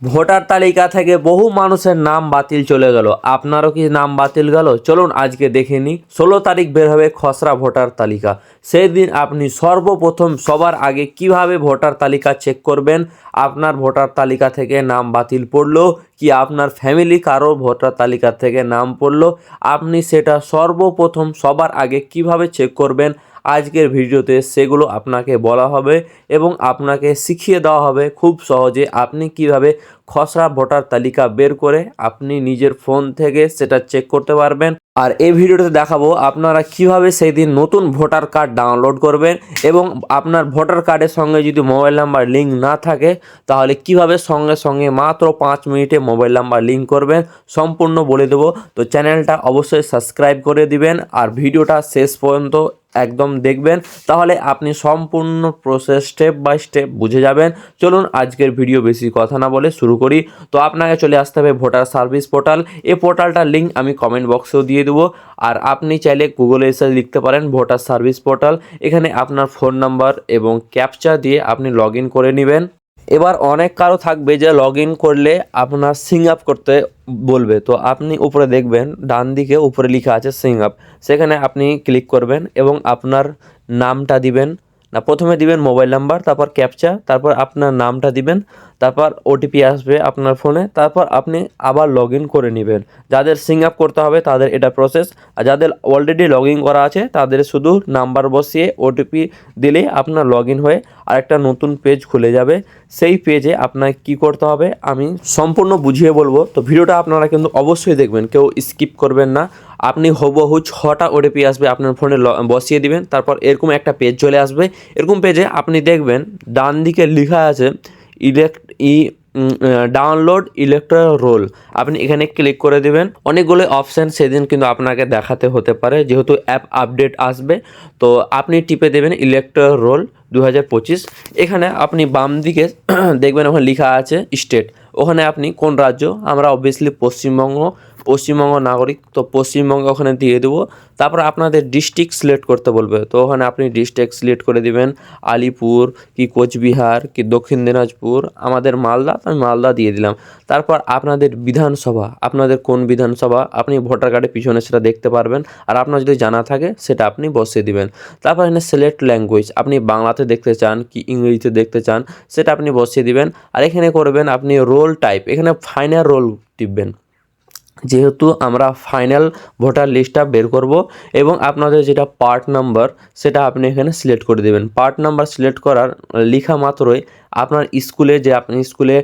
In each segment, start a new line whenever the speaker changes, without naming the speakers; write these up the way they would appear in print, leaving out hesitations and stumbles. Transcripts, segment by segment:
Voter তালিকা থেকে বহু মানুষের নাম বাতিল চলে গেল। আপনারও কি নাম বাতিল গেল? চলুন আজকে দেখে নিই। 16 তারিখ বের হবে খসড়া ভোটার তালিকা। সেই দিন আপনি সর্বপ্রথম সবার আগে কিভাবে ভোটার তালিকা চেক করবেন, আপনার ভোটার তালিকা থেকে নাম বাতিল পড়লো কি আপনার ফ্যামিলি কারো ভোটার তালিকা থেকে নাম পড়লো, আপনি সেটা সর্বপ্রথম সবার আগে কিভাবে চেক করবেন আজকের ভিডিওতে সেগুলো আপনাকে বলা হবে এবং আপনাকে শিখিয়ে দেওয়া হবে খুব সহজে আপনি কিভাবে খসড়া ভোটার তালিকা বের করে আপনি নিজের ফোন থেকে সেটা চেক করতে পারবেন। আর এই ভিডিওতে দেখাবো আপনারা কিভাবে সেই দিন নতুন ভোটার কার্ড ডাউনলোড করবেন এবং আপনার ভোটার কার্ডের সঙ্গে যদি মোবাইল নাম্বার লিঙ্ক না থাকে তাহলে কিভাবে সঙ্গে সঙ্গে মাত্র 5 মিনিটে মোবাইল নাম্বার লিঙ্ক করবেন সম্পূর্ণ বলে দেবো। তো চ্যানেলটা অবশ্যই সাবস্ক্রাইব করে দিবেন আর ভিডিওটা শেষ পর্যন্ত একদম দেখবেন, তাহলে আপনি সম্পূর্ণ প্রসেস স্টেপ বাই স্টেপ বুঝে যাবেন। চলুন আজকের ভিডিও বেশি কথা না বলে শুরু করি। তো আপনাকে চলে আসতে হবে ভোটার সার্ভিস পোর্টাল। এই পোর্টালটার লিঙ্ক আমি কমেন্ট বক্সেও দিয়ে দেবো। আর আপনি চাইলে গুগলে এসে লিখতে পারেন ভোটার সার্ভিস পোর্টাল। এখানে আপনার ফোন নাম্বার এবং ক্যাপচা দিয়ে আপনি লগ ইন করে নেবেন। এবার অনেক কারো থাকবে যে লগ ইন করলে আপনার সিং আপ করতে বলবে, তো আপনি উপরে দেখবেন ডান দিকে উপরে লেখা আছে সিং আপ, সেখানে আপনি ক্লিক করবেন এবং আপনার নামটা দিবেন। না, প্রথমে দিবেন মোবাইল নাম্বার, তারপর ক্যাপচা, তারপর আপনার নামটা দিবেন, তারপর ওটিপি আসবে আপনার ফোনে, তারপর আপনি আবার লগ ইন করে নেবেন। যাদের সিং আপ করতে হবে তাদের এটা প্রসেস, আর যাদের অলরেডি লগ ইন করা আছে তাদের শুধু নাম্বার বসিয়ে ওটিপি দিলেই আপনার লগ ইন হয়ে আরেকটা নতুন পেজ খুলে যাবে। সেই পেজে আপনাকে কি করতে হবে আমি সম্পূর্ণ বুঝিয়ে বলবো, তো ভিডিওটা আপনারা কিন্তু অবশ্যই দেখবেন, কেউ স্কিপ করবেন না। আপনি হুবহু 6টা ওটিপি আসবে আপনার ফোনে বসিয়ে দিবেন, তারপর এরকম একটা পেজ চলে আসবে। এরকম পেজে আপনি দেখবেন ডান দিকে লেখা আছে ডাউনলোড ইলেকট্রাল রোল। আপনি এখানে ক্লিক করে দিবেন। অনেকগুলো অপশান সেদিন কিন্তু আপনাকে দেখাতে হতে পারে যেহেতু অ্যাপ আপডেট আসবে, তো আপনি টিপে দেবেন ইলেকট্রাল রোল 2025। এখানে আপনি বাম দিকে দেখবেন ওখানে লেখা আছে স্টেট, ওখানে আপনি কোন রাজ্য, আমরা অবভিয়াসলি পশ্চিমবঙ্গ নাগরিক, তো পশ্চিমবঙ্গ ওখানে দিয়ে দেবো। তারপর আপনাদের ডিস্ট্রিক্ট সিলেক্ট করতে বলবে, তো ওখানে আপনি ডিস্ট্রিক্ট সিলেক্ট করে দিবেন, আলিপুর কি কোচবিহার কি দক্ষিণ দিনাজপুর, আমাদের মালদা, আমি মালদা দিয়ে দিলাম। তারপর আপনাদের বিধানসভা, আপনাদের কোন বিধানসভা আপনি ভোটার কার্ডের পিছনে সেটা দেখতে পারবেন, আর আপনার যদি জানা থাকে সেটা আপনি বসিয়ে দিবেন। তারপর এখানে সিলেক্ট ল্যাঙ্গুয়েজ, আপনি বাংলাতে দেখতে চান কি ইংরেজিতে দেখতে চান সেটা আপনি বসিয়ে দিবেন। আর এখানে করবেন আপনি রোল টাইপ, এখানে ফাইনাল রোল টিপবেন, যেহেতু আমরা ফাইনাল ভোটার লিস্টটা বের করব। এবং আপনাদের যেটা পার্ট নাম্বার সেটা আপনি এখানে সিলেক্ট করে দেবেন। পার্ট নাম্বার সিলেক্ট করার লেখা মাত্রই আপনার স্কুলে যে আপনি স্কুলে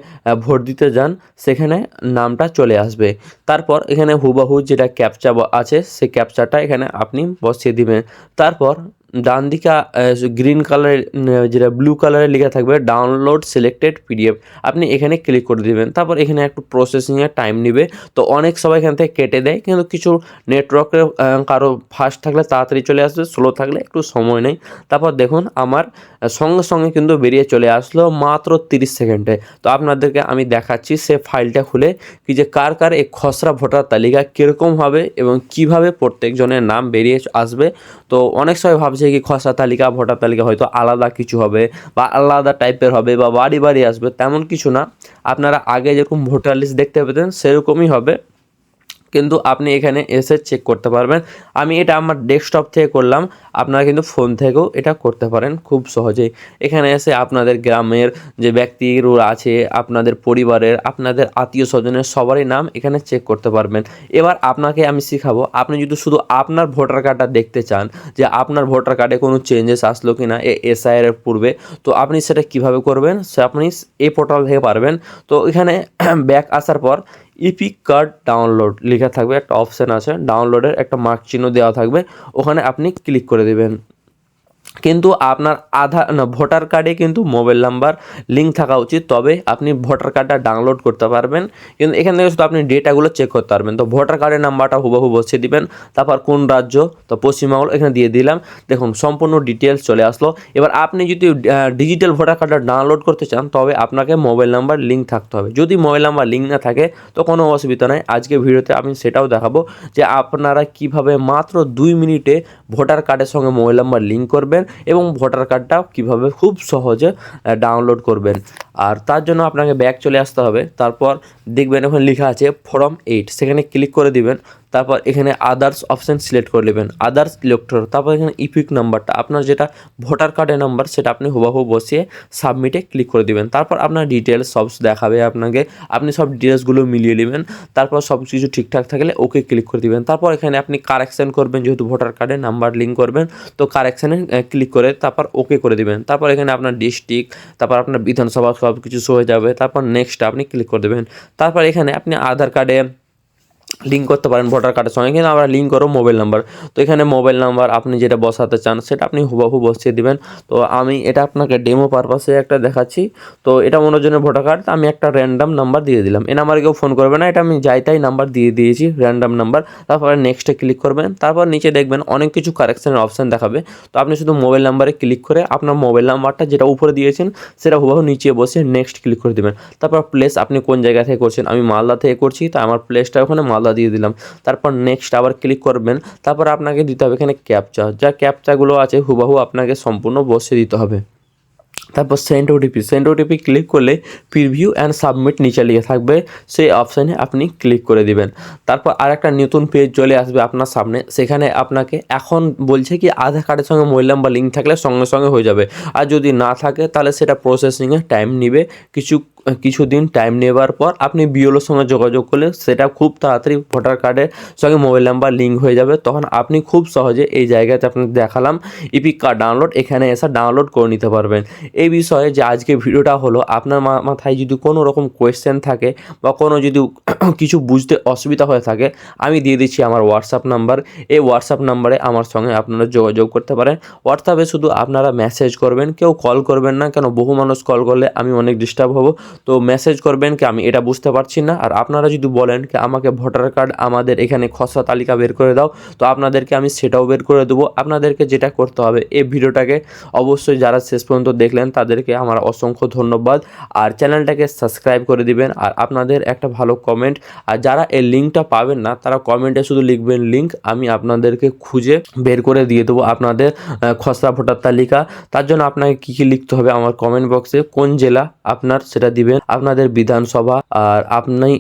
ভোট দিতে যান সেখানে নামটা চলে আসবে। তারপর এখানে হুবহু যেটা ক্যাপচা আছে সেই ক্যাপচাটা এখানে আপনি বসিয়ে দিবেন। তারপর ডান দিকে গ্রিন কালারের যেটা ব্লু কালারে লেখা থাকবে ডাউনলোড সিলেক্টেড পিডিএফ, আপনি এখানে ক্লিক করে দিবেন। তারপর এখানে একটু প্রসেসিংয়ের টাইম নেবে, তো অনেক সবাই এখান থেকে কেটে দেয়, কিন্তু কিছু নেটওয়ার্কের কারো ফাস্ট থাকলে তাড়াতাড়ি চলে আসবে, স্লো থাকলে একটু সময় নেই। তারপর দেখুন আমার সঙ্গে সঙ্গে কিন্তু বেরিয়ে চলে আসলো মাত্র 30 সেকেন্ডে। তো আপনাদেরকে আমি দেখাচ্ছি সে ফাইলটা খুলে কি যে কার কার এই খসড়া ভোটার তালিকা কীরকম হবে এবং কিভাবে প্রত্যেকজনের নাম বেরিয়ে আসবে। তো অনেক সময় ভাবছে কি খসড়া তালিকা ভোটার তালিকা হয়তো আলাদা কিছু হবে বা আলাদা টাইপের হবে বা বাড়ি বাড়ি আসবে, তেমন কিছু না। আপনারা আগে যেরকম ভোটার লিস্ট দেখতে পেতেন সেরকমই হবে, কিন্তু আপনি এখানে এসে চেক করতে পারবেন। আমি এটা আমার ডেস্কটপ থেকে করলাম, আপনারা কিন্তু ফোন থেকেও এটা করতে পারেন খুব সহজেই। এখানে এসে আপনাদের গ্রামের যে ব্যক্তিরা আছে, আপনাদের পরিবারের, আপনাদের আত্মীয় স্বজনের সবারই নাম এখানে চেক করতে পারবেন। এবার আপনাকে আমি শেখাবো, আপনি যদি শুধু আপনার ভোটার কার্ডটা দেখতে চান যে আপনার ভোটার কার্ডে কোনো চেঞ্জেস আসলো কি না এসআইআর এর পূর্বে, তো আপনি সেটা কিভাবে করবেন সে আপনি এই পোর্টাল থেকে পারবেন। তো এখানে ব্যাক আসার পর ইপিক কার্ড ডাউনলোড লেখা থাকবে, একটা অপশান আছে ডাউনলোডের, একটা মার্ক চিহ্ন দেওয়া থাকবে, ওখানে আপনি ক্লিক করে দেবেন। কিন্তু আপনার ভোটার কার্ডে কিন্তু মোবাইল নাম্বার লিঙ্ক থাকা উচিত, তবে আপনি ভোটার কার্ডটা ডাউনলোড করতে পারবেন। কিন্তু এখান থেকে শুধু আপনি ডেটাগুলো চেক করতে পারবেন। তো ভোটার কার্ডের নাম্বারটা হুবহু বসিয়ে দিবেন, তারপর কোন রাজ্য, তো পশ্চিমবঙ্গ এখানে দিয়ে দিলাম। দেখুন সম্পূর্ণ ডিটেলস চলে আসলো। এবার আপনি যদি ডিজিটাল ভোটার কার্ডটা ডাউনলোড করতে চান তবে আপনাকে মোবাইল নাম্বার লিঙ্ক থাকতে হবে। যদি মোবাইল নাম্বার লিঙ্ক না থাকে তো কোনো অসুবিধা নেই, আজকে ভিডিওতে আমি সেটাও দেখাবো যে আপনারা কিভাবে মাত্র 2 মিনিটে ভোটার কার্ডের সঙ্গে মোবাইল নাম্বার লিঙ্ক করবেন করবেন এবং ভোটার কার্ডটা কীভাবে খুব সহজে ডাউনলোড করবেন। আর তার জন্য আপনাকে ব্যাক চলে আসতে হবে। তারপর দেখবেন ওখানে লেখা আছে ফর্ম 8, সেখানে ক্লিক করে দিবেন। তারপর এখানে আদার্স অপশান সিলেক্ট করে নেবেন, আদার্স ইলেক্টর। তারপর এখানে ইপিক নাম্বারটা আপনার যেটা ভোটার কার্ডের নাম্বার সেটা আপনি হুবহু বসিয়ে সাবমিটে ক্লিক করে দিবেন। তারপর আপনার ডিটেলস সব দেখাবে আপনাকে, আপনি সব ডিটেলসগুলো মিলিয়ে নেবেন। তারপর সব কিছু ঠিকঠাক থাকলে ওকে ক্লিক করে দিবেন। তারপর এখানে আপনি কারেকশান করবেন, যেহেতু ভোটার কার্ডে নাম্বার লিঙ্ক করবেন, তো কারেকশানে ক্লিক করে তারপর ওকে করে দিবেন। তারপর এখানে আপনার ডিস্ট্রিক্ট, তারপর আপনার বিধানসভা সব কিছু শো হয়ে যাবে। তারপর নেক্সট আপনি ক্লিক করে দেবেন। তারপর এখানে আপনি আধার কার্ডে লিঙ্ক করতে পারেন ভোটার কার্ডের সঙ্গে, কিন্তু আমরা লিঙ্ক করো মোবাইল নাম্বার। তো এখানে মোবাইল নাম্বার আপনি যেটা বসাতে চান সেটা আপনি হুবহু বসিয়ে দিবেন। তো আমি এটা আপনাকে ডেমো পারপাসে একটা দেখাচ্ছি। তো এটা মনোজনের ভোটার কার্ড, আমি একটা র্যান্ডাম নাম্বার দিয়ে দিলাম। এই নাম্বারে কেউ ফোন করবে না, এটা আমি যাই তাই নাম্বার দিয়ে দিয়েছি, র্যান্ডাম নাম্বার। তারপরে নেক্সটে ক্লিক করবেন। তারপর নিচে দেখবেন অনেক কিছু কারেকশানের অপশান দেখাবে। তো আপনি শুধু মোবাইল নাম্বারে ক্লিক করে আপনার মোবাইল নাম্বারটা যেটা উপরে দিয়েছেন সেটা হুবহু নিচে বসে নেক্সট ক্লিক করে দেবেন। তারপর প্লেস আপনি কোন জায়গা থেকে করছেন, আমি মালদা থেকে করছি, তাই আমার প্লেসটা ওখানে মালদা দিয়ে দিলাম। তারপর নেক্সট আবার ক্লিক করবেন। তারপর আপনাকে দিতে হবে এখানে ক্যাপচা, যা ক্যাপচাগুলো আছে হুবহু আপনাকে সম্পূর্ণ বসিয়ে দিতে হবে। তারপর সেন্ড ওটিপি ক্লিক করলে প্রিভিউ অ্যান্ড সাবমিট নিচে লিখে থাকবে, সেই অপশানে আপনি ক্লিক করে দিবেন। তারপর আর একটা নতুন পেজ চলে আসবে আপনার সামনে, সেখানে আপনাকে এখন বলছে কি আধার কার্ডের সঙ্গে মোবাইল নাম্বার লিঙ্ক থাকলে সঙ্গে সঙ্গে হয়ে যাবে, আর যদি না থাকে তাহলে সেটা প্রসেসিংয়ে টাইম নেবে। কিছুদিন টাইম নেবার পর আপনি বিএলওর সঙ্গে যোগাযোগ করলে সেটা খুব তাড়াতাড়ি ভোটার কার্ডের সঙ্গে মোবাইল নাম্বার লিঙ্ক হয়ে যাবে। তখন আপনি খুব সহজে এই জায়গাতে আপনাকে দেখালাম ইপিক কার্ড ডাউনলোড, এখানে এসে ডাউনলোড করে নিতে পারবেন। এই বিষয়ে যে আজকে ভিডিওটা হলো, আপনার মাথায় যদি কোনো রকম কোয়েশ্চেন থাকে বা কোনো যদি কিছু বুঝতে অসুবিধা হয়ে থাকে, আমি দিয়ে দিচ্ছি আমার হোয়াটসঅ্যাপ নাম্বার। এই হোয়াটসঅ্যাপ নাম্বারে আমার সঙ্গে আপনারা যোগাযোগ করতে পারেন। হোয়াটসঅ্যাপে শুধু আপনারা মেসেজ করবেন, কেউ কল করবেন না, কেন বহু মানুষ কল করলে আমি অনেক ডিস্টার্ব হব। তো মেসেজ করবেন কি আমি এটা বুঝতে পারছি না। আর আপনারা যদি বলেন কি আমাকে ভোটার কার্ড আমাদের এখানে খসড়া তালিকা বের করে দাও, তো আপনাদেরকে আমি সেটাও বের করে দেবো। আপনাদেরকে যেটা করতে হবে, এই ভিডিওটাকে অবশ্যই যারা শেষ পর্যন্ত দেখলেন তাদেরকে আমার অসংখ্য ধন্যবাদ। আর চ্যানেলটাকে সাবস্ক্রাইব করে দিবেন, আর আপনাদের একটা ভালো কমেন্ট। আর যারা এই লিঙ্কটা পাবেন না তারা কমেন্টে শুধু লিখবেন লিঙ্ক, আমি আপনাদেরকে খুঁজে বের করে দিয়ে দেবো আপনাদের খসড়া ভোটার তালিকা। তার জন্য আপনাকে কী কী লিখতে হবে আমার কমেন্ট বক্সে কোন জেলা আপনার সেটা দিবেন, আপনাদের বিধানসভা, আর আপনি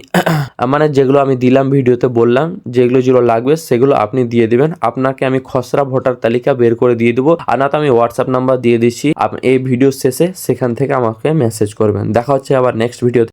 মানে যেগুলো আমি দিলাম ভিডিওতে বললাম যেগুলো লাগবে সেগুলো আপনি দিয়ে দিবেন। আপনাকে আমি খসড়া ভোটার তালিকা বের করে দিয়ে দেবো। আর না তো আমি হোয়াটসঅ্যাপ নাম্বার দিয়ে দিচ্ছি, এই ভিডিও শেষে সেখান থেকে আমাকে মেসেজ করবেন। দেখা হচ্ছে আবার নেক্সট ভিডিওতে।